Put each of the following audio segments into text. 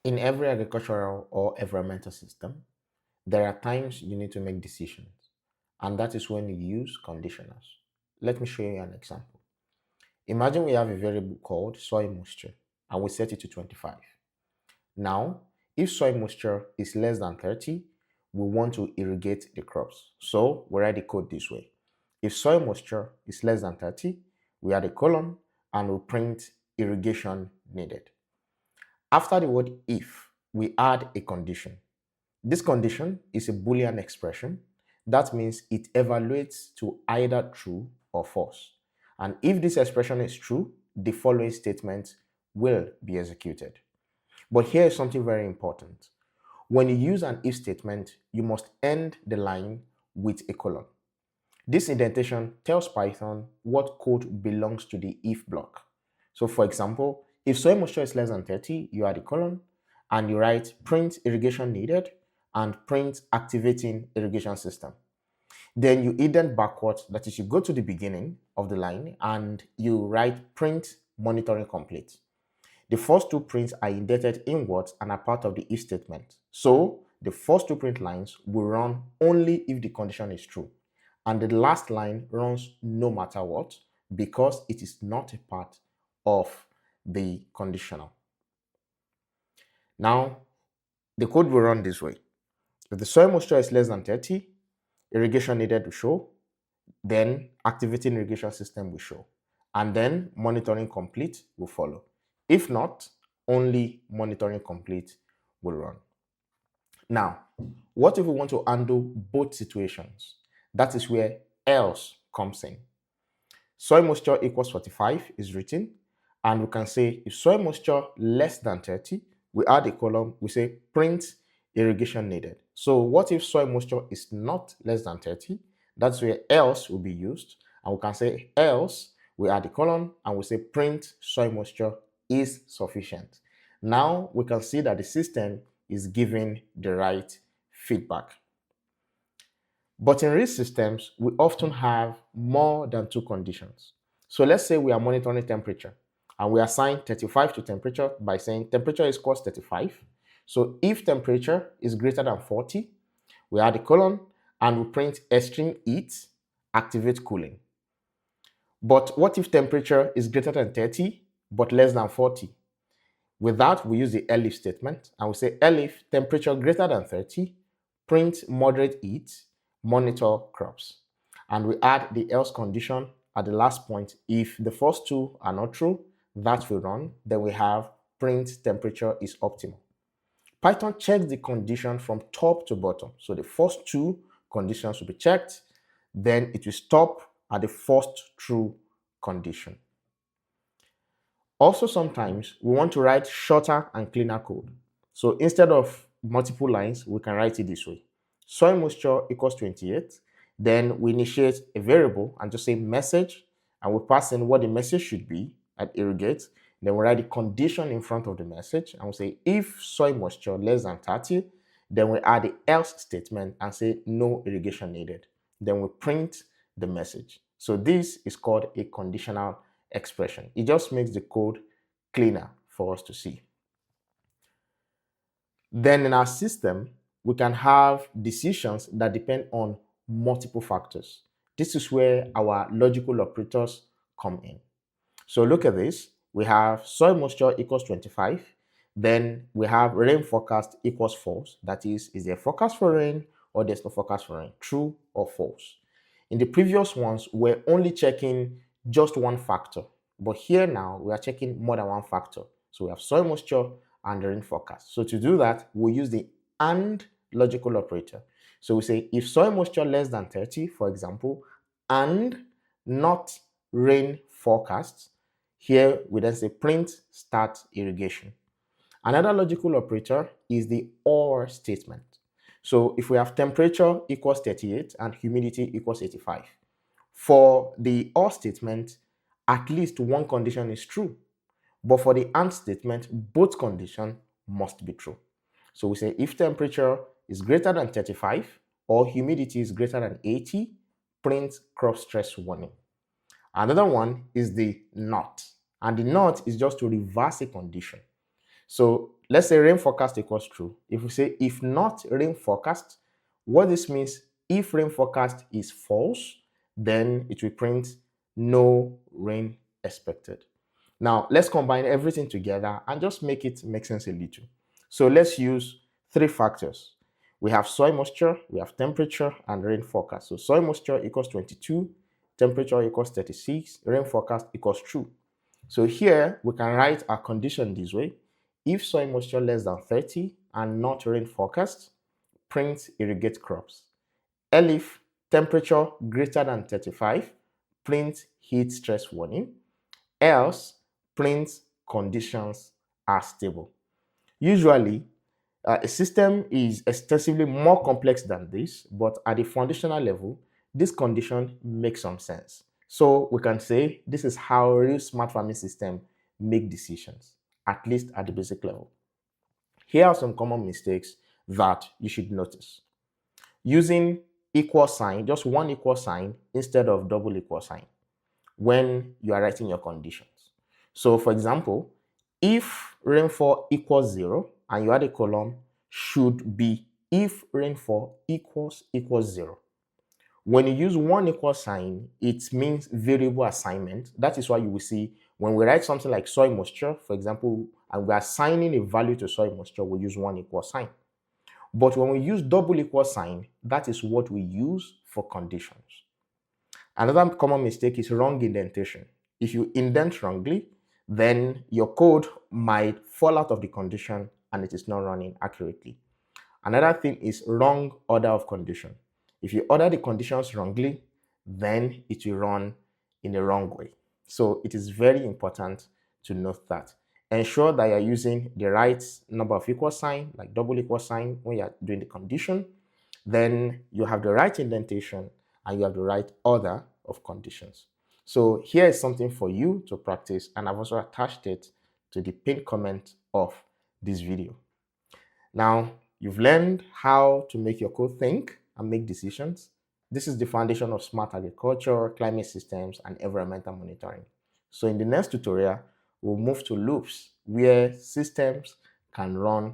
In every agricultural or environmental system, there are times you need to make decisions, and that is when you use conditionals. Let me show you an example. Imagine we have a variable called soil moisture, and we set it to 25. Now, if soil moisture is less than 30, we want to irrigate the crops. So we write the code this way. If soil moisture is less than 30, we add a colon and we print irrigation needed. After the word if, we add a condition. This condition is a Boolean expression. That means it evaluates to either true or false. And if this expression is true, the following statement will be executed. But here is something very important. When you use an if statement, you must end the line with a colon. This indentation tells Python what code belongs to the if block. So for example, if soil moisture is less than 30, you add a colon and you write print irrigation needed and print activating irrigation system. Then you indent backwards, that is, you go to the beginning of the line and you write print monitoring complete. The first two prints are indented inwards and are part of the if statement. So the first two print lines will run only if the condition is true. And the last line runs no matter what because it is not a part of the conditional. Now, the code will run this way. If the soil moisture is less than 30, irrigation needed will show, then activating irrigation system will show, and then monitoring complete will follow. If not, only monitoring complete will run. Now, what if we want to undo both situations? That is where else comes in. Soil moisture equals 45 is written, and we can say if soil moisture less than 30, we add a column, we say print irrigation needed. So what if soil moisture is not less than 30? That's where else will be used, and we can say else, we add a column, and we say print soil moisture is sufficient. Now we can see that the system is giving the right feedback. But in real systems, we often have more than two conditions. So let's say we are monitoring temperature and we assign 35 to temperature by saying temperature is equals 35. So if temperature is greater than 40, we add a colon and we print extreme heat, activate cooling. But what if temperature is greater than 30 but less than 40? With that, we use the elif statement and we say elif temperature greater than 30, print moderate heat, monitor crops. And we add the else condition at the last point. If the first two are not true, that will run. Then we have print temperature is optimal. Python checks the condition from top to bottom. So the first two conditions will be checked. Then it will stop at the first true condition. Also, sometimes we want to write shorter and cleaner code. So instead of multiple lines, we can write it this way. Soil moisture equals 28. Then we initiate a variable and just say message, and we pass in what the message should be at irrigate. Then we write the condition in front of the message, and we say if soil moisture less than 30, then we add the else statement and say no irrigation needed. Then we print the message. So this is called a conditional expression. It just makes the code cleaner for us to see. Then in our system, we can have decisions that depend on multiple factors. This is where our logical operators come in. So look at this. We have soil moisture equals 25. Then we have rain forecast equals false. That is there a forecast for rain or there's no forecast for rain? True or false? In the previous ones, we're only checking just one factor. But here now, we are checking more than one factor. So we have soil moisture and the rain forecast. So to do that, we use the AND logical operator. So we say if soil moisture less than 30, for example, and not rain forecast, here we then say print start irrigation. Another logical operator is the OR statement. So if we have temperature equals 38 and humidity equals 85, for the OR statement, at least one condition is true. But for the AND statement, both conditions must be true. So we say if temperature is greater than 35 or humidity is greater than 80, print crop stress warning. Another one is the NOT. And the NOT is just to reverse a condition. So let's say rain forecast equals true. If we say if not rain forecast, what this means, if rain forecast is false, then it will print no rain expected. Now, let's combine everything together and just make it make sense a little. So let's use three factors. We have soil moisture, we have temperature, and rain forecast. So soil moisture equals 22, temperature equals 36, rain forecast equals true. So here we can write our condition this way. If soil moisture less than 30 and not rain forecast, print irrigate crops. Elif, temperature greater than 35, print heat stress warning. Else, print conditions are stable. Usually, a system is extensively more complex than this, but at the foundational level, this condition makes some sense. So we can say this is how real smart farming systems make decisions, at least at the basic level. Here are some common mistakes that you should notice. Using equal sign, just one equal sign instead of double equal sign when you are writing your conditions. So for example, if rainfall equals 0 and you add a column, should be if rainfall equals 0. When you use one equal sign, it means variable assignment. That is why you will see when we write something like soil moisture, for example, and we are assigning a value to soil moisture, we use one equal sign. But when we use double equal sign, that is what we use for conditions. Another common mistake is wrong indentation. If you indent wrongly, then your code might fall out of the condition and it is not running accurately. Another thing is wrong order of condition. If you order the conditions wrongly, then it will run in a wrong way. So it is very important to note that. Ensure that you're using the right number of equal sign, like double equal sign when you're doing the condition. Then you have the right indentation and you have the right order of conditions. So here is something for you to practice, and I've also attached it to the pinned comment of this video. Now, you've learned how to make your code think and make decisions. This is the foundation of smart agriculture, climate systems, and environmental monitoring. So in the next tutorial, we'll move to loops where systems can run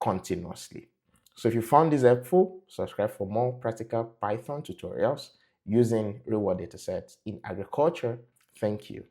continuously. So if you found this helpful, subscribe for more practical Python tutorials using real-world datasets in agriculture. Thank you.